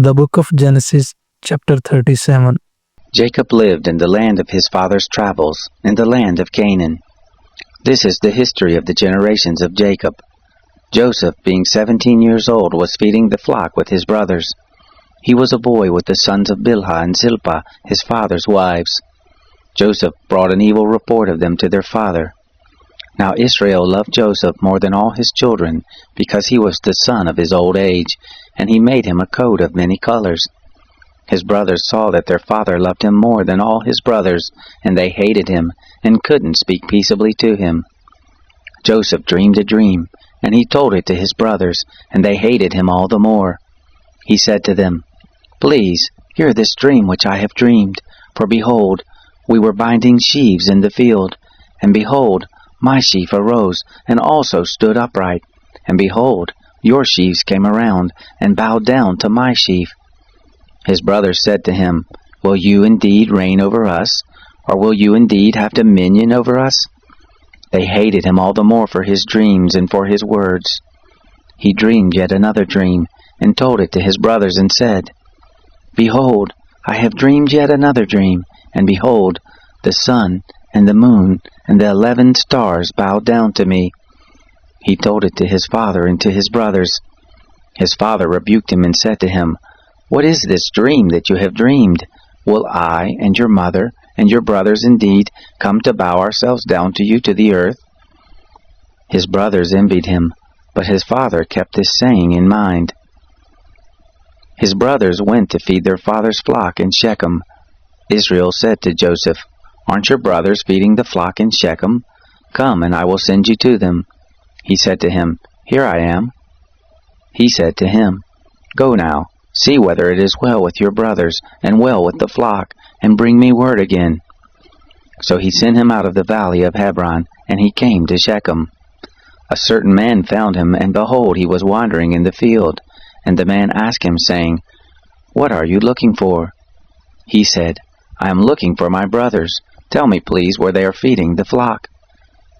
The book of Genesis, chapter 37. Jacob lived in the land of his father's travels, in the land of Canaan. This is the history of the generations of Jacob. Joseph, being 17 years old, was feeding the flock with his brothers. He was a boy with the sons of Bilhah and Zilpah, his father's wives. Joseph brought an evil report of them to their father. Now Israel loved Joseph more than all his children, because he was the son of his old age, and he made him a coat of many colors. His brothers saw that their father loved him more than all his brothers, and they hated him, and couldn't speak peaceably to him. Joseph dreamed a dream, and he told it to his brothers, and they hated him all the more. He said to them, "Please, hear this dream which I have dreamed. For behold, we were binding sheaves in the field, and behold, my sheaf arose, and also stood upright. And behold, your sheaves came around, and bowed down to my sheaf." His brothers said to him, "Will you indeed reign over us? Or will you indeed have dominion over us?" They hated him all the more for his dreams and for his words. He dreamed yet another dream, and told it to his brothers, and said, "Behold, I have dreamed yet another dream, and behold, the sun and the moon and the 11 stars bowed down to me." He told it to his father and to his brothers. His father rebuked him and said to him, "What is this dream that you have dreamed? Will I and your mother and your brothers indeed come to bow ourselves down to you to the earth?" His brothers envied him, but his father kept this saying in mind. His brothers went to feed their father's flock in Shechem. Israel said to Joseph, "Aren't your brothers feeding the flock in Shechem? Come, and I will send you to them." He said to him, "Here I am." He said to him, "Go now, see whether it is well with your brothers, and well with the flock, and bring me word again." So he sent him out of the valley of Hebron, and he came to Shechem. A certain man found him, and behold, he was wandering in the field. And the man asked him, saying, "What are you looking for?" He said, "I am looking for my brothers. Tell me, please, where they are feeding the flock."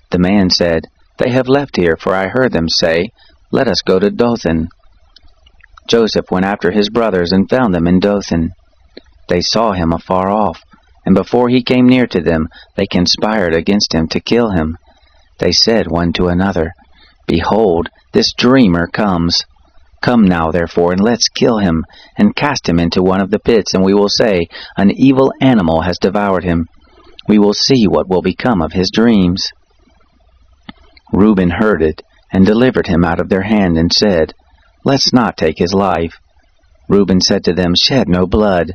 The man said, "They have left here, for I heard them say, 'Let us go to Dothan.'" Joseph went after his brothers and found them in Dothan. They saw him afar off, and before he came near to them, they conspired against him to kill him. They said one to another, "Behold, this dreamer comes. Come now, therefore, and let's kill him, and cast him into one of the pits, and we will say, 'An evil animal has devoured him.' We will see what will become of his dreams." Reuben heard it, and delivered him out of their hand, and said, "Let's not take his life." Reuben said to them, "Shed no blood.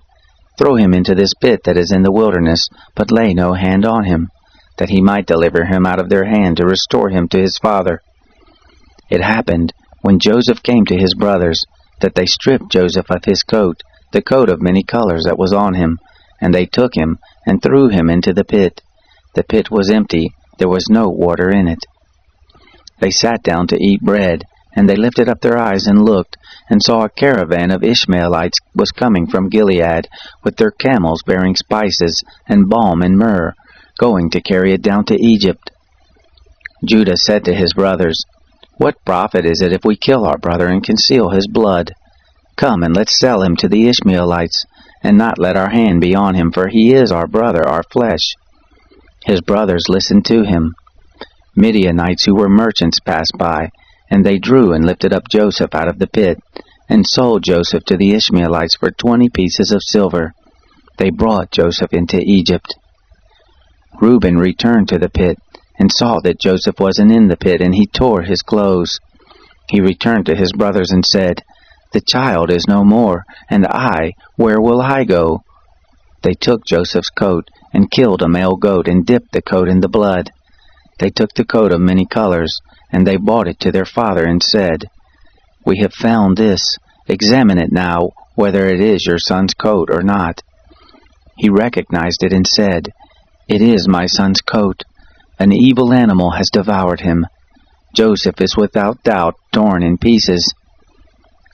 Throw him into this pit that is in the wilderness, but lay no hand on him, that he might deliver him out of their hand to restore him to his father." It happened, when Joseph came to his brothers, that they stripped Joseph of his coat, the coat of many colors that was on him, and they took him and threw him into the pit. The pit was empty, there was no water in it. They sat down to eat bread, and they lifted up their eyes and looked, and saw a caravan of Ishmaelites was coming from Gilead, with their camels bearing spices, and balm and myrrh, going to carry it down to Egypt. Judah said to his brothers, "What profit is it if we kill our brother and conceal his blood? Come and let's sell him to the Ishmaelites, and not let our hand be on him, for he is our brother, our flesh." His brothers listened to him. Midianites who were merchants passed by, and they drew and lifted up Joseph out of the pit, and sold Joseph to the Ishmaelites for 20 pieces of silver. They brought Joseph into Egypt. Reuben returned to the pit, and saw that Joseph wasn't in the pit, and he tore his clothes. He returned to his brothers and said, "The child is no more, and where will I go?" They took Joseph's coat, and killed a male goat, and dipped the coat in the blood. They took the coat of many colors, and they brought it to their father, and said, "We have found this. Examine it now, whether it is your son's coat or not." He recognized it, and said, "It is my son's coat. An evil animal has devoured him. Joseph is without doubt torn in pieces."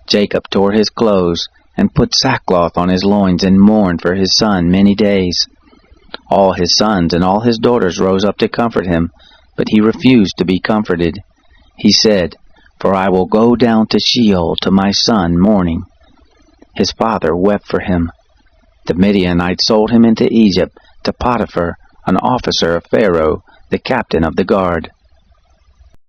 Jacob tore his clothes, and put sackcloth on his loins, and mourned for his son many days. All his sons and all his daughters rose up to comfort him, but he refused to be comforted. He said, "For I will go down to Sheol to my son mourning." his father wept for him. The Midianites sold him into Egypt to Potiphar, an officer of Pharaoh, the captain of the guard.